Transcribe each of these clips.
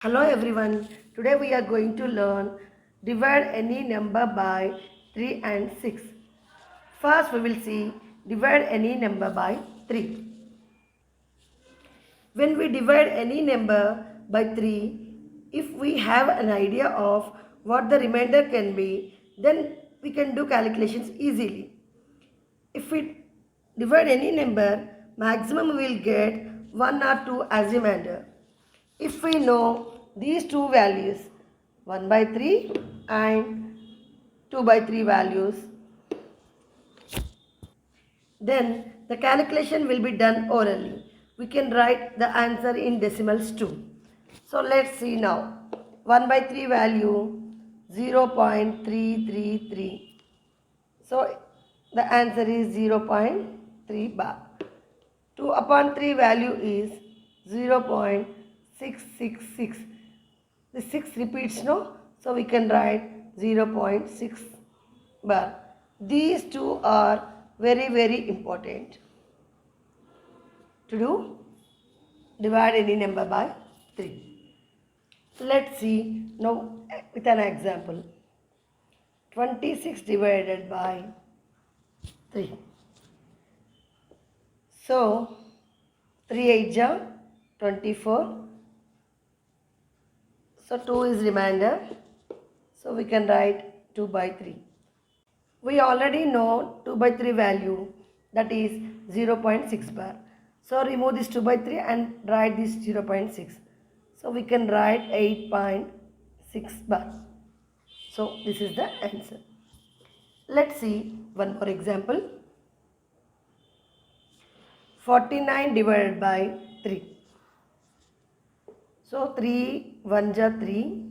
Hello everyone, today we are going to learn divide any number by 3 and 6. First we will see divide any number by 3. When we divide any number by 3, if we have an idea of what the remainder can be, then we can do calculations easily. If we divide any number, maximum we will get 1 or 2 as remainder. If we know these two values 1 by 3 and 2 by 3 values, then the calculation will be done orally. We can write the answer in decimals too. So let's see now. 1 by 3 value 0.333. So the answer is 0.3 bar. 2 upon 3 value is 0.666. The 6 repeats no, so we can write 0.6 bar. These two are very important to do divide any number by 3. Let's see now with an example. 26 divided by 3. So 3 8 ja 24. So 2 is remainder. So we can write 2 by 3. We already know 2 by 3 value, that is 0.6 bar. So remove this 2 by 3 and write this 0.6. So we can write 8.6 bar. So this is the answer. Let's see one more example. 49 divided by 3. So 3 1 ja 3.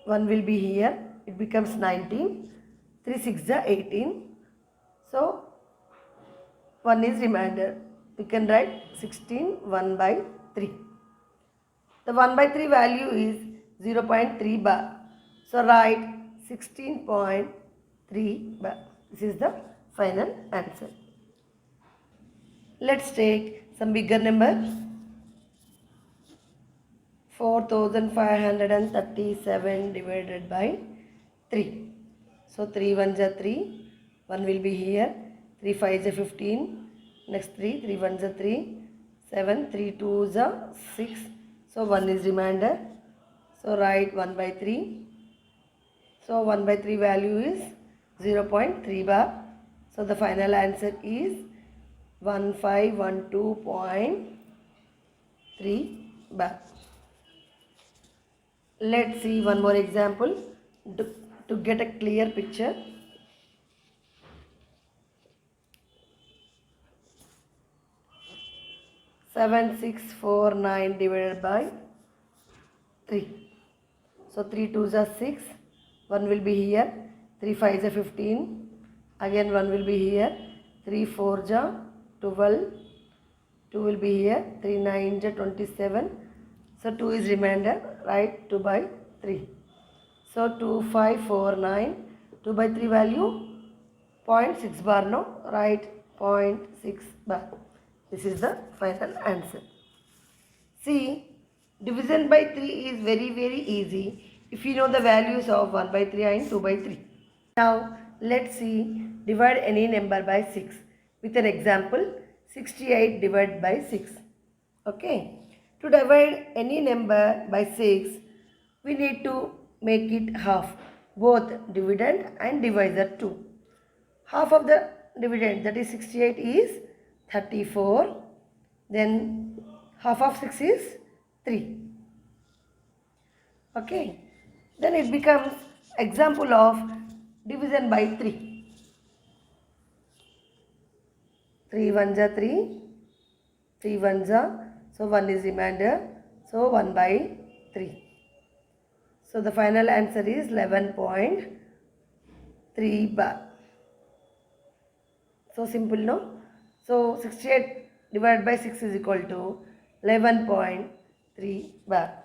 1 will be here. It becomes 19. 3 6 ja 18. So 1 is remainder. We can write 16 1 by 3. The 1 by 3 value is 0.3 bar. So write 16.3 bar. This is the final answer. Let's take some bigger number. 4537 divided by 3. So 3 1 ja 3. 1 will be here. 3 5 ja 15. Next 3. 3 1 ja 3. 7. 3 2 ja 6. So 1 is remainder. So write 1 by 3. So 1 by 3 value is 0.3 bar. So the final answer is 1512.3 bar. Let's see one more example to get a clear picture. 7649 divided by 3. So 3 2s are 6. 1 will be here. 3 5s are 15. Again 1 will be here. 3 4s are 12. 2 will be here. 3 9s are 27. So 2 is remainder. Write 2 by 3. So 2549. 2 by 3 value 0.6 bar. No, write 0.6 bar. This is the final answer. See, division by 3 is very easy if you know the values of 1 by 3 and 2 by 3. Now let's see divide any number by 6 with an example 68 divided by 6. Okay. To divide any number by 6, we need to make it half, both dividend and divisor too. Half of the dividend, that is 68, is 34. Then half of 6 is 3. Okay. Then it becomes example of division by 3. 3 1 ja 3. 3 1 ja. So 1 is remainder. So 1 by 3. So the final answer is 11.3 bar. So simple, no? So 68 divided by 6 is equal to 11.3 bar.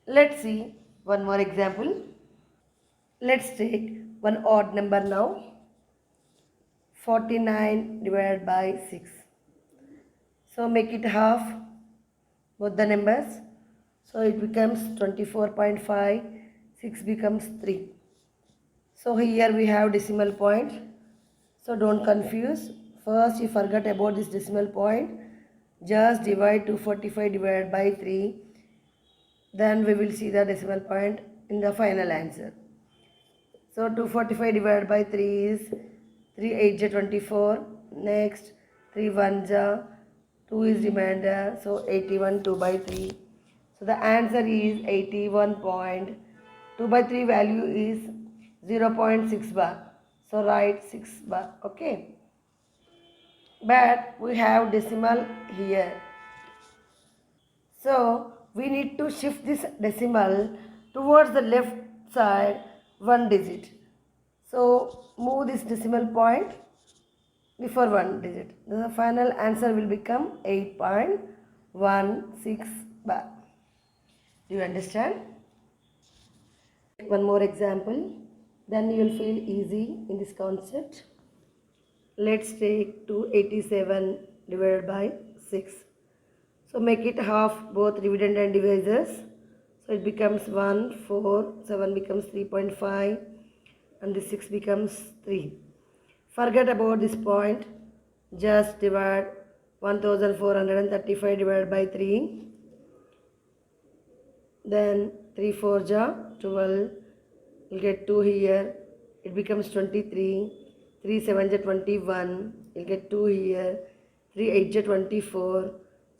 Let's see one more example. Let's take one odd number now. 49 divided by 6. So make it half. both the numbers. So it becomes 24.5, 6 becomes 3. So here we have decimal point. So don't confuse. First you forget about this decimal point. Just divide 245 divided by 3. Then we will see the decimal point in the final answer. So 245 divided by 3 is 3 8 ja 24. Next 3 1 ja 2 is remainder. So 81 2 by 3. So the answer is 81 point. 2 by 3 value is 0.6 bar. So write 6 bar. Okay. But we have decimal here. So we need to shift this decimal towards the left side 1 digit. So move this decimal point before 1 digit. The final answer will become 8.16 bar. Do you understand? One more example. Then you will feel easy in this concept. Let's take 287 divided by 6. So make it half both dividend and divisors. So it becomes 1, 4, 7 becomes 3.5 and this 6 becomes 3. Forget about this point. Just divide 1435 divided by 3. Then 3 4 ja 12. You'll get 2 here. It becomes 23. 3 7 ja 21. You'll get 2 here. 3 8 ja 24.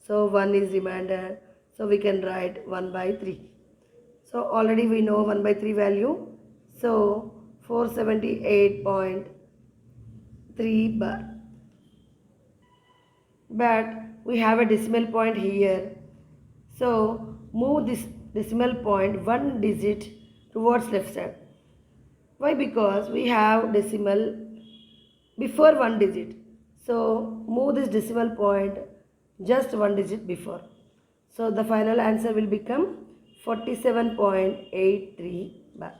So 1 is remainder. So we can write 1 by 3. So already we know 1 by 3 value. So 478.3 bar. But we have a decimal point here. So move this decimal point 1 digit towards left side. Why? Because we have decimal before 1 digit. So move this decimal point just 1 digit before. So the final answer will become 47.83 bar.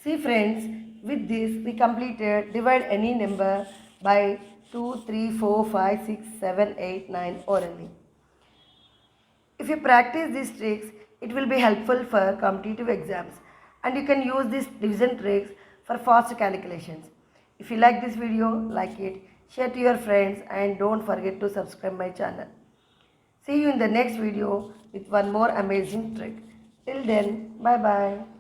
See friends, with this we completed divide any number by 2, 3, 4, 5, 6, 7, 8, 9 orally. If you practice these tricks, it will be helpful for competitive exams and you can use these division tricks for fast calculations. If you like this video, like it, share to your friends and don't forget to subscribe my channel. See you in the next video with one more amazing trick. Till then, bye bye.